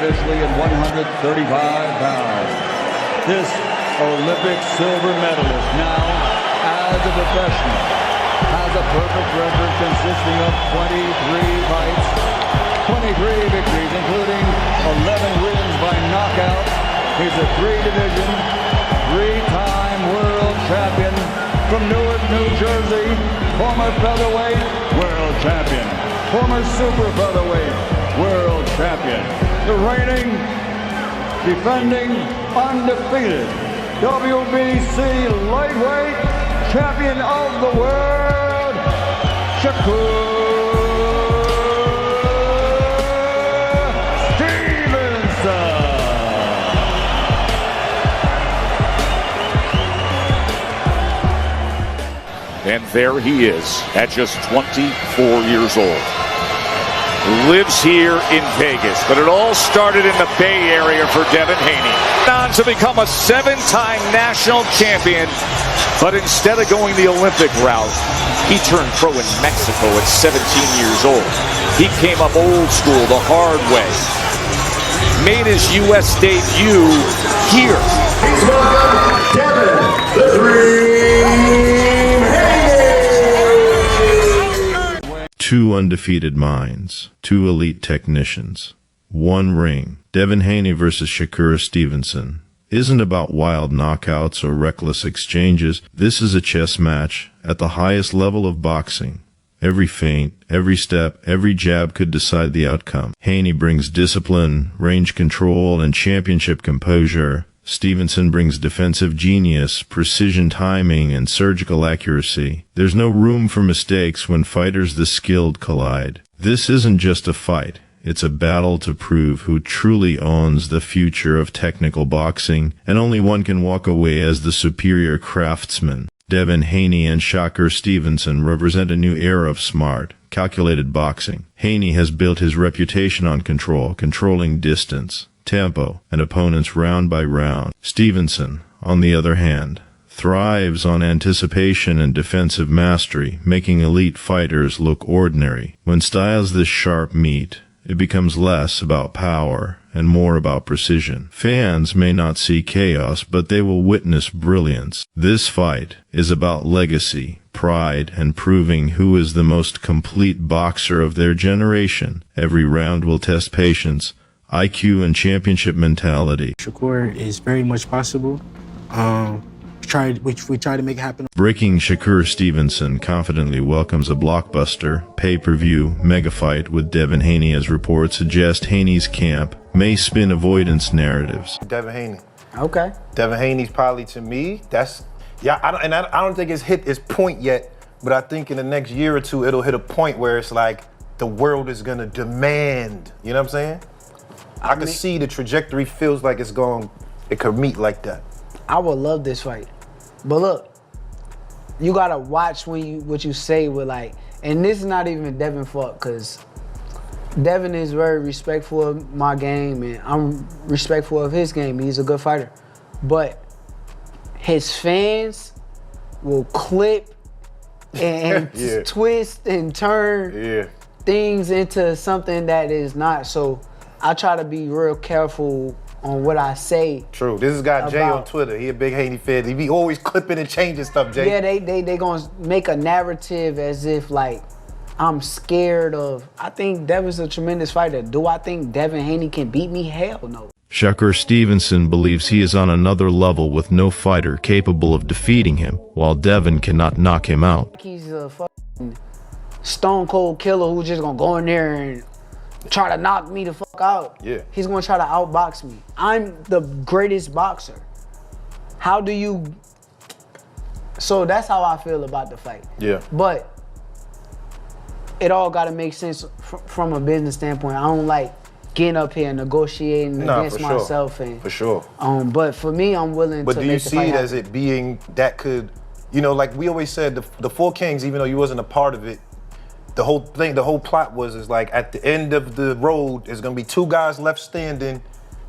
officially at 135 pounds. This Olympic silver medalist now, as a professional, has a perfect record consisting of 23 fights, 23 victories, including 11 wins by knockout. He's a three-division, three-time world champion from Newark, New Jersey, former featherweight world champion, former super featherweight world champion, the reigning, defending, undefeated WBC lightweight champion of the world, Shakur Stevenson. And there he is at just 24 years old. Lives here in Vegas, but it all started in the Bay Area for Devin Haney. On to become a 7-time national champion, but instead of going the Olympic route, he turned pro in Mexico at 17 years old. He came up old school, the hard way. Made his U.S. debut here. Please welcome Devin, the Dream Haney. Two undefeated minds, two elite technicians, one ring. Devin Haney versus Shakur Stevenson isn't about wild knockouts or reckless exchanges. This is a chess match at the highest level of boxing. Every feint, every step, every jab could decide the outcome. Haney brings discipline, range control, and championship composure. Stevenson brings defensive genius, precision timing, and surgical accuracy. There's no room for mistakes when fighters this skilled collide. This isn't just a fight. It's a battle to prove who truly owns the future of technical boxing, and only one can walk away as the superior craftsman. Devin Haney and Shakur Stevenson represent a new era of smart, calculated boxing. Haney has built his reputation on controlling distance, tempo, and opponents round by round. Stevenson, on the other hand, thrives on anticipation and defensive mastery, making elite fighters look ordinary. When styles this sharp meet, it becomes less about power and more about precision. Fans may not see chaos, but they will witness brilliance. This fight is about legacy, pride, and proving who is the most complete boxer of their generation. Every round will test patience, IQ, and championship mentality. Shakur is very much possible. We try to make it happen. Breaking Shakur Stevenson confidently welcomes a blockbuster pay-per-view mega fight with Devin Haney, as reports suggest Haney's camp may spin avoidance narratives. Devin Haney. Okay. Devin Haney's probably, to me, that's, I don't think it's hit its point yet, but I think in the next year or two, it'll hit a point where it's like the world is gonna demand, you know what I'm saying? I can see the trajectory feels like it could meet like that. I would love this fight. But look, you gotta watch what you say with like, and this is not even Devin fault, because Devin is very respectful of my game and I'm respectful of his game. He's a good fighter. But his fans will clip and Yeah. twist and turn things into something that is not. So I try to be real careful on what I say. True. This is guy Jay on Twitter. He a big Haney fan. He be always clipping and changing stuff, Jay. Yeah, they gonna make a narrative as if like I'm scared of. I think Devin's a tremendous fighter. Do I think Devin Haney can beat me? Hell no. Shakur Stevenson believes he is on another level with no fighter capable of defeating him, while Devin cannot knock him out. He's a fucking stone cold killer who's just gonna go in there and try to knock me the fuck out. Yeah. He's gonna try to outbox me. I'm the greatest boxer. How do you... So that's how I feel about the fight. Yeah. But it all gotta make sense from a business standpoint. I don't like getting up here and negotiating against myself. And, for sure. But for me, I'm willing but to do you make the see fight it happen. as it being that could, you know, like we always said, the Four Kings, even though you wasn't a part of it, the whole thing, the whole plot is like at the end of the road, there's gonna be two guys left standing,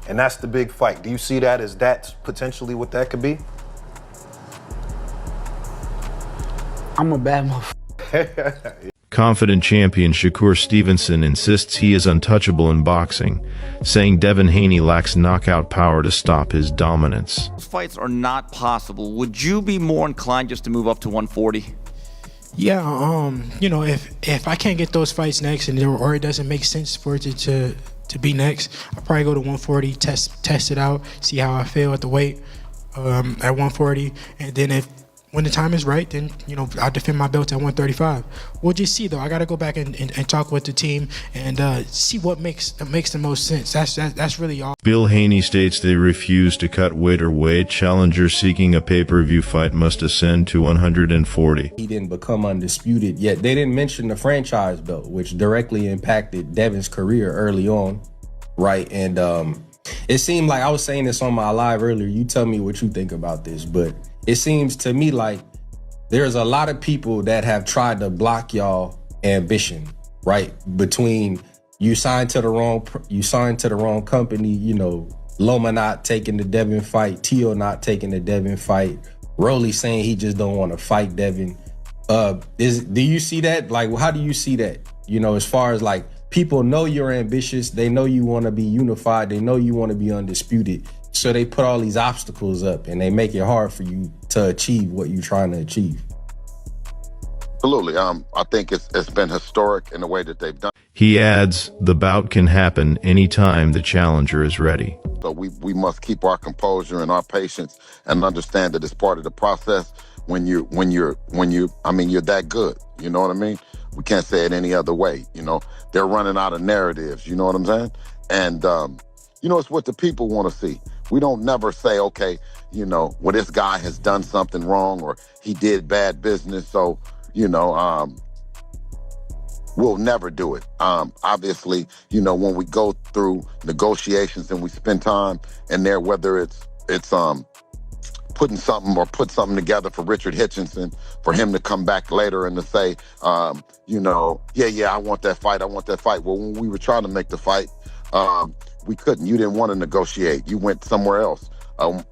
and that's the big fight. Do you see that as that's potentially what that could be? I'm a bad motherfucker. Confident champion Shakur Stevenson insists he is untouchable in boxing, saying Devin Haney lacks knockout power to stop his dominance. Those fights are not possible. Would you be more inclined just to move up to 140? Yeah, you know, if I can't get those fights next, or it doesn't make sense for it to be next, I'll probably go to 140, test it out, see how I feel at the weight at 140, and then when the time is right, then, you know, I'll defend my belt at 135. We'll just see, though. I got to go back and talk with the team and see what makes the most sense. That's really all. Bill Haney states they refuse to cut weight or weight. Challengers seeking a pay-per-view fight must ascend to 140. He didn't become undisputed yet. They didn't mention the franchise belt, which directly impacted Devin's career early on, right? And it seemed like, I was saying this on my live earlier, you tell me what you think about this, but it seems to me like there's a lot of people that have tried to block y'all ambition, right? Between you signed to the wrong company, you know, Loma not taking the Devin fight, Tio not taking the Devin fight, Rolly saying he just don't want to fight Devin. Do you see that? Like, how do you see that? You know, as far as like, people know you're ambitious, they know you want to be unified, they know you want to be undisputed. So they put all these obstacles up and they make it hard for you to achieve what you're trying to achieve. Absolutely. I think it's been historic in the way that they've done. He adds, the bout can happen anytime the challenger is ready. So we must keep our composure and our patience and understand that it's part of the process when you're that good. You know what I mean? We can't say it any other way. You know, they're running out of narratives. You know what I'm saying? And, you know, it's what the people want to see. We don't never say, okay, you know, well, this guy has done something wrong or he did bad business. So, you know, we'll never do it. Obviously, you know, when we go through negotiations and we spend time in there, whether it's put something together for Richard Hitchinson, for him to come back later and to say, you know, yeah, I want that fight. Well, when we were trying to make the fight, we couldn't. You didn't want to negotiate. You went somewhere else.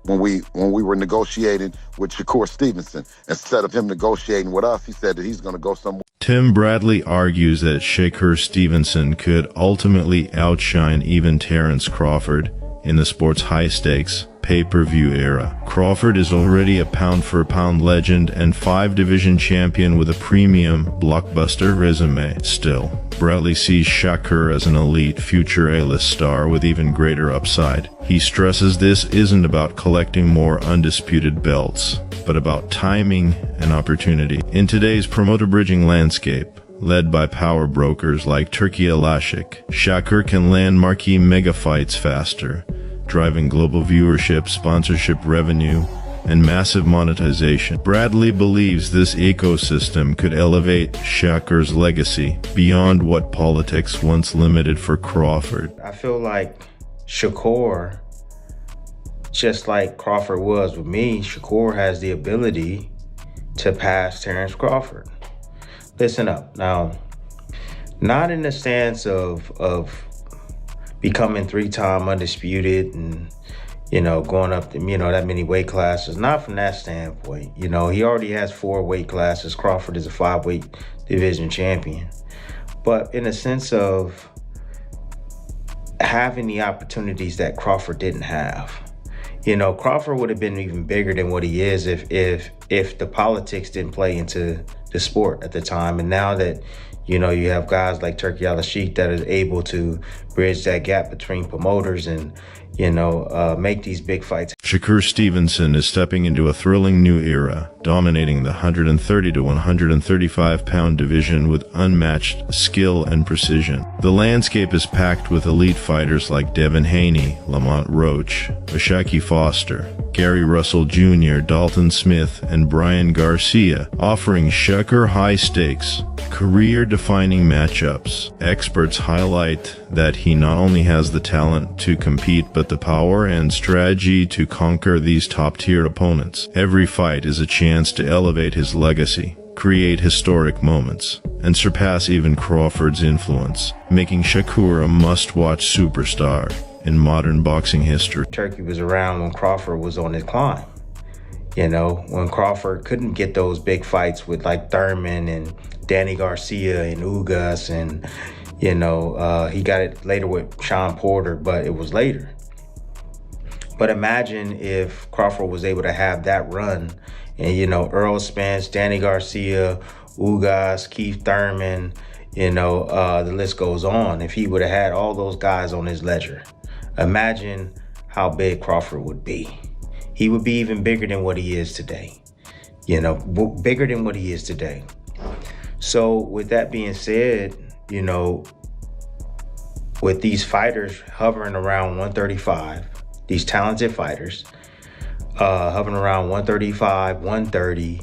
When we were negotiating with Shakur Stevenson, instead of him negotiating with us, he said that he's going to go somewhere. Tim Bradley argues that Shakur Stevenson could ultimately outshine even Terence Crawford in the sport's high-stakes pay-per-view era. Crawford is already a pound-for-pound legend and 5-division champion with a premium blockbuster resume. Still, Bradley sees Shakur as an elite future A-list star with even greater upside. He stresses this isn't about collecting more undisputed belts, but about timing and opportunity. In today's promoter bridging landscape, led by power brokers like Turki Alashik, Shakur can land marquee mega fights faster, driving global viewership, sponsorship revenue, and massive monetization. Bradley believes this ecosystem could elevate Shakur's legacy beyond what politics once limited for Crawford. I feel like Shakur, just like Crawford was with me, Shakur has the ability to pass Terence Crawford. Listen up. Now, not in the stance of becoming 3-time undisputed and, you know, going up to, you know, that many weight classes. Not from that standpoint. You know, he already has 4 weight classes. Crawford is a 5-weight division champion. But in a sense of having the opportunities that Crawford didn't have. You know, Crawford would have been even bigger than what he is if the politics didn't play into the sport at the time. And now that, you know, you have guys like Turki Alashik that are able to bridge that gap between promoters and, you know, make these big fights. Shakur Stevenson is stepping into a thrilling new era, dominating the 130 to 135 pound division with unmatched skill and precision. The landscape is packed with elite fighters like Devin Haney, Lamont Roach, Ashaki Foster, Gary Russell Jr., Dalton Smith, and Brian Garcia, offering Shakur high-stakes, career-defining matchups. Experts highlight that he not only has the talent to compete, but the power and strategy to conquer these top-tier opponents. Every fight is a chance to elevate his legacy, create historic moments, and surpass even Crawford's influence, making Shakur a must-watch superstar in modern boxing history. Turki was around when Crawford was on his climb. You know, when Crawford couldn't get those big fights with like Thurman and Danny Garcia and Ugas, and he got it later with Sean Porter, but it was later. But imagine if Crawford was able to have that run, and Earl Spence, Danny Garcia, Ugas, Keith Thurman, the list goes on. If he would have had all those guys on his ledger, imagine how big Crawford would be. He would be even bigger than what he is today. Bigger than what he is today. So with that being said, with these fighters hovering around 135, these talented fighters hovering around 135, 130,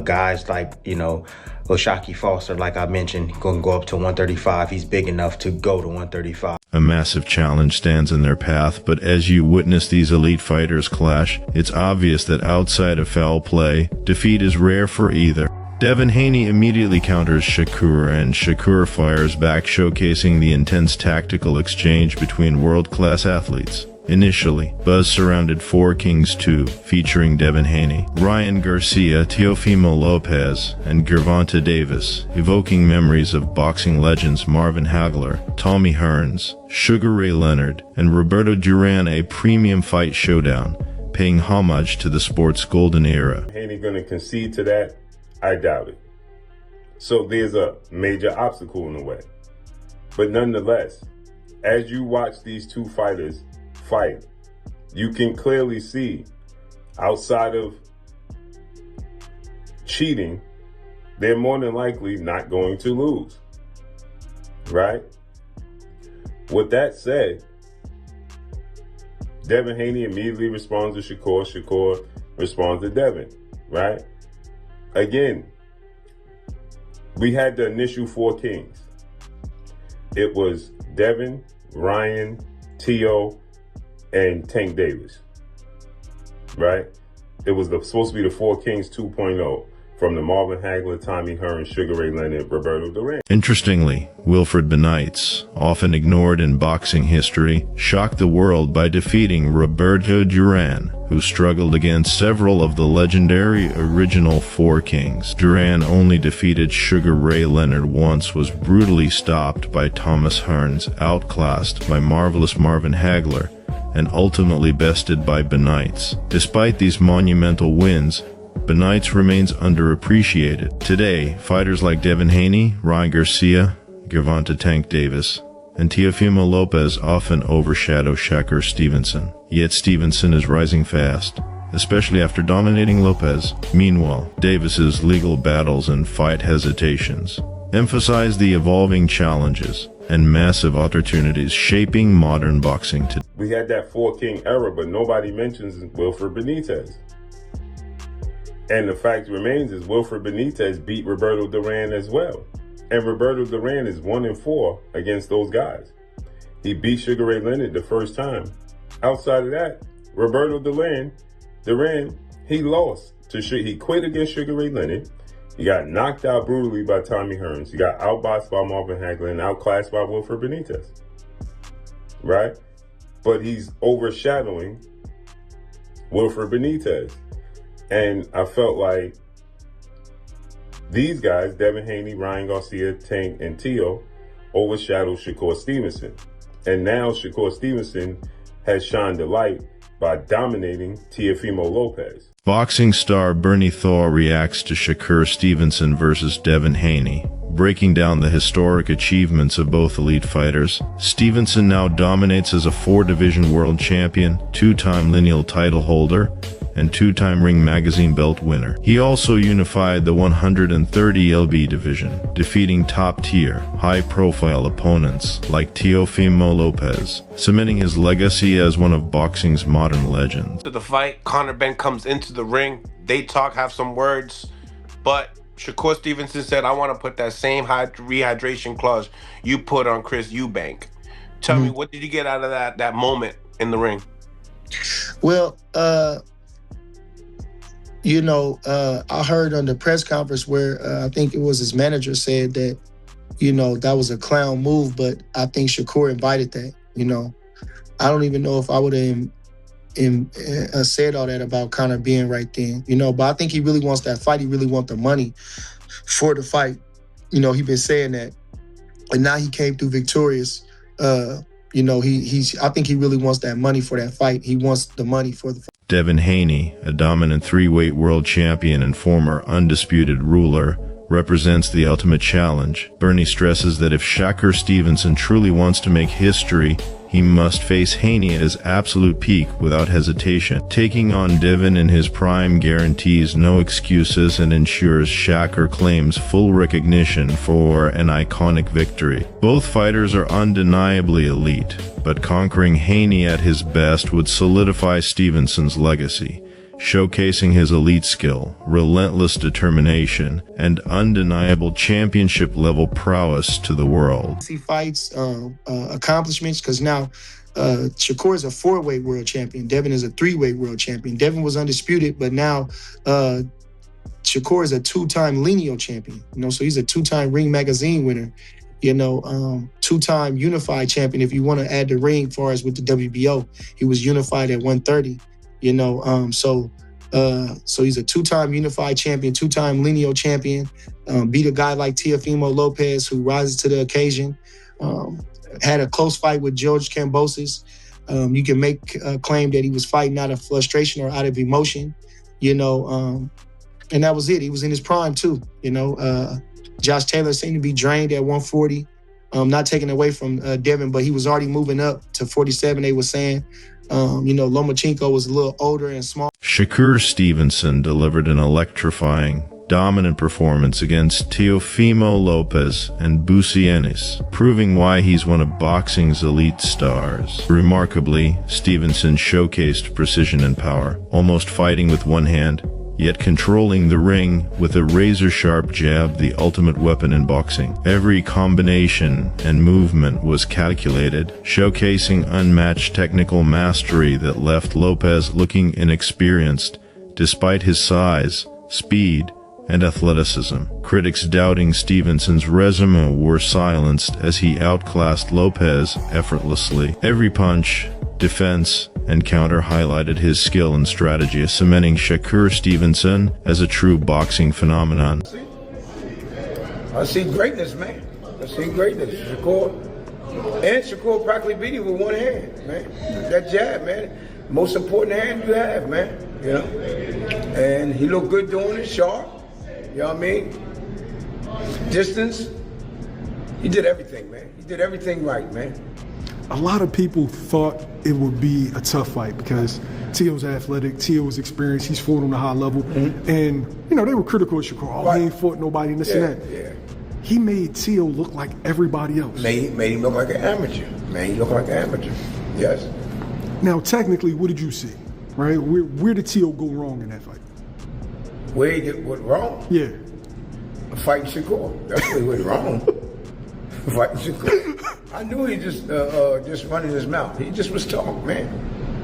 guys like, Oshaki Foster, like I mentioned, going to go up to 135. He's big enough to go to 135. A massive challenge stands in their path, but as you witness these elite fighters clash, it's obvious that outside of foul play, defeat is rare for either. Devin Haney immediately counters Shakur, and Shakur fires back, showcasing the intense tactical exchange between world-class athletes. Initially, buzz surrounded Four Kings 2, featuring Devin Haney, Ryan Garcia, Teofimo Lopez, and Gervonta Davis, evoking memories of boxing legends Marvin Hagler, Tommy Hearns, Sugar Ray Leonard, and Roberto Duran, a premium fight showdown, paying homage to the sport's golden era. Haney gonna concede to that? I doubt it. So there's a major obstacle in the way. But nonetheless, as you watch these two fighters fight, you can clearly see, outside of cheating, they're more than likely not going to lose, right? With that said, Devin Haney immediately responds to Shakur. Shakur responds to Devin, right? Again, we had the initial Four Kings. It was Devin, Ryan, Teo, and Tank Davis, right? It was supposed to be the Four Kings 2.0, from the Marvin Hagler, Tommy Hearns, Sugar Ray Leonard, Roberto Duran. Interestingly, Wilfred Benitez, often ignored in boxing history, shocked the world by defeating Roberto Duran, who struggled against several of the legendary original Four Kings. Duran only defeated Sugar Ray Leonard once, was brutally stopped by Thomas Hearns, outclassed by marvelous Marvin Hagler, and ultimately bested by Benitez. Despite these monumental wins, Benitez remains underappreciated. Today, fighters like Devin Haney, Ryan Garcia, Gervonta Tank Davis, and Teofimo Lopez often overshadow Shakur Stevenson. Yet Stevenson is rising fast, especially after dominating Lopez. Meanwhile, Davis's legal battles and fight hesitations emphasize the evolving challenges and massive opportunities shaping modern boxing today. We had that Four King era, but nobody mentions Wilfred Benitez. And the fact remains is Wilfred Benitez beat Roberto Duran as well. And Roberto Duran is 1-4 against those guys. He beat Sugar Ray Leonard the first time. Outside of that, Roberto Duran, he lost to he quit against Sugar Ray Leonard. He got knocked out brutally by Tommy Hearns. He got outboxed by Marvin Hagler and outclassed by Wilfred Benitez. Right? But he's overshadowing Wilfred Benitez. And I felt like these guys, Devin Haney, Ryan Garcia, Tank, and Teo, overshadowed Shakur Stevenson. And now Shakur Stevenson has shined the light by dominating Teofimo Lopez. Boxing star Bernie Thor reacts to Shakur Stevenson versus Devin Haney, breaking down the historic achievements of both elite fighters. Stevenson now dominates as a 4-division world champion, 2-time lineal title holder, and 2-time Ring Magazine belt winner. He also unified the 130 lb division, defeating top-tier, high-profile opponents like Teofimo Lopez, cementing his legacy as one of boxing's modern legends. To the fight, Conor Ben comes into the ring. They talk, have some words, but Shakur Stevenson said, I want to put that same rehydration clause you put on Chris Eubank. Tell me, what did you get out of that moment in the ring? Well, I heard on the press conference where I think it was his manager said that, that was a clown move, but I think Shakur invited that, I don't even know if I would have said all that about Conor being right then, but I think he really wants that fight. He really wants the money. for the fight. You know, he been saying that. And now he came through victorious. You know, I think he really wants that money for that fight. He wants the money for the fight. Devin Haney, a dominant 3-weight world champion and former undisputed ruler, represents the ultimate challenge. Bernie stresses that if Shakur Stevenson truly wants to make history, he must face Haney at his absolute peak without hesitation. Taking on Devin in his prime guarantees no excuses and ensures Shakur claims full recognition for an iconic victory. Both fighters are undeniably elite, but conquering Haney at his best would solidify Stevenson's legacy, showcasing his elite skill, relentless determination, and undeniable championship-level prowess to the world. He fights accomplishments, because now Shakur is a 4-weight world champion. Devin is a 3-weight world champion. Devin was undisputed, but now Shakur is a 2-time lineal champion. You know, so he's a 2-time Ring Magazine winner. You know, 2-time unified champion. If you want to add the ring, as far as with the WBO, he was unified at 130. You know, so he's a 2-time unified champion, 2-time lineal champion. Beat a guy like Teofimo Lopez, who rises to the occasion. Had a close fight with George Kambosos. You can make a claim that he was fighting out of frustration or out of emotion. You know, and that was it. He was in his prime too. You know, Josh Taylor seemed to be drained at 140. Not taking away from Devin, but he was already moving up to 47. They were saying. You know, Lomachenko was a little older and small. Shakur Stevenson delivered an electrifying, dominant performance against Teofimo Lopez and Busianis, proving why he's one of boxing's elite stars. Remarkably, Stevenson showcased precision and power, almost fighting with one hand, yet controlling the ring with a razor-sharp jab, the ultimate weapon in boxing. Every combination and movement was calculated, showcasing unmatched technical mastery that left Lopez looking inexperienced, despite his size, speed, and athleticism. Critics doubting Stevenson's resume were silenced as he outclassed Lopez effortlessly. Every punch, defense, and counter highlighted his skill and strategy, cementing Shakur Stevenson as a true boxing phenomenon. I see greatness, man. I see greatness. Shakur practically beat him with one hand, man. That jab, man. Most important hand you have, man. You know? And he looked good doing it, sharp. You know what I mean? Distance. He did everything, man. He did everything right, man. A lot of people thought it would be a tough fight because Teo's athletic, Teo was experienced, he's fought on a high level. And, you know, they were critical of Shakur. Oh, he ain't fought nobody, and this and that. Yeah. He made Teo look like everybody else. Made him look like an amateur. Made him look like an amateur. Yes. Now, technically, what did you see? Right? Where did Teo go wrong in that fight? Where he went wrong? Yeah. Fighting Shakur. That's where he went wrong. Fighting Shakur. I knew he just running his mouth. He just was talking, man.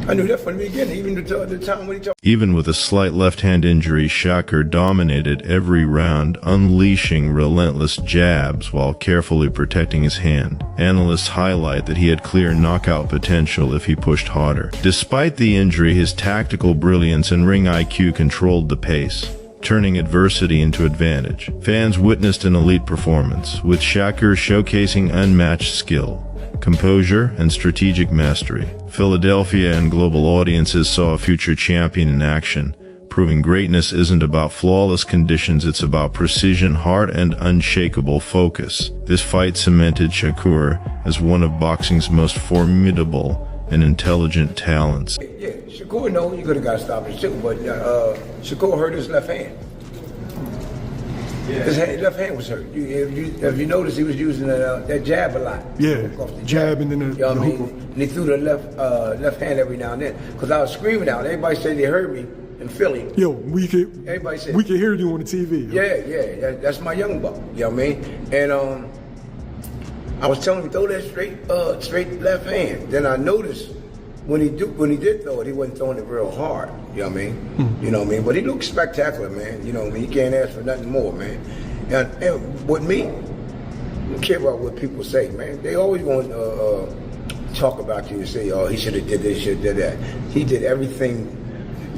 I knew that from the beginning, even the time when he talked. Even with a slight left-hand injury, Shakur dominated every round, unleashing relentless jabs while carefully protecting his hand. Analysts highlight that he had clear knockout potential if he pushed harder. Despite the injury, his tactical brilliance and ring IQ controlled the pace, turning adversity into advantage. Fans witnessed an elite performance, with Shakur showcasing unmatched skill, composure, and strategic mastery. Philadelphia and global audiences saw a future champion in action, proving greatness isn't about flawless conditions, it's about precision, heart, and unshakable focus. This fight cemented Shakur as one of boxing's most formidable and intelligent talents. Yeah, Shakur, no, you could have got stopped too, but Shakur hurt his left hand. His left hand was hurt. If you notice, he was using that jab a lot. Yeah, jab and then the you know what I mean? And he threw the left hand every now and then. Because I was screaming out. Everybody said they heard me in Philly. Yo, we could hear you on the TV. Yo. Yeah, that's my young buck. You know what I mean? And I was telling him, throw that straight left hand. Then I noticed when he did throw it, he wasn't throwing it real hard. You know what I mean? You know what I mean? But he looked spectacular, man. You know what I mean? You can't ask for nothing more, man. And with me, I don't care about what people say, man. They always want to talk about you and say, oh, he should have did this, should have did that. He did everything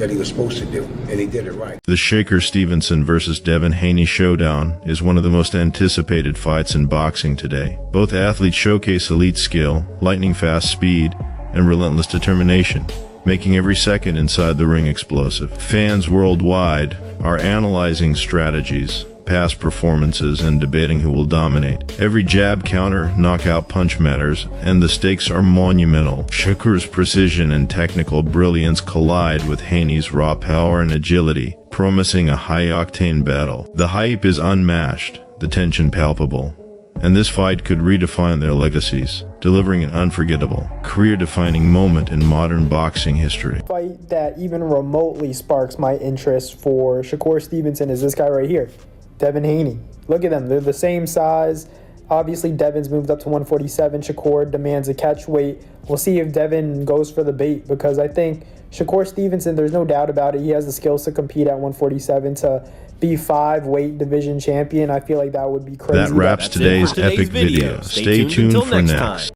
that he was supposed to do, and he did it right. The Shakur Stevenson versus Devin Haney showdown is one of the most anticipated fights in boxing today. Both athletes showcase elite skill, lightning-fast speed, and relentless determination, making every second inside the ring explosive. Fans worldwide are analyzing strategies, past performances, and debating who will dominate. Every jab, counter, knockout punch matters, and the stakes are monumental. Shakur's precision and technical brilliance collide with Haney's raw power and agility, promising a high-octane battle. The hype is unmatched, the tension palpable, and this fight could redefine their legacies, delivering an unforgettable, career-defining moment in modern boxing history. Fight that even remotely sparks my interest for Shakur Stevenson is this guy right here, Devin Haney. Look at them. They're the same size. Obviously, Devin's moved up to 147. Shakur demands a catch weight. We'll see if Devin goes for the bait, because I think Shakur Stevenson, there's no doubt about it, he has the skills to compete at 147 to be 5 weight division champion. I feel like that would be crazy. That wraps today's epic video. Stay tuned for next.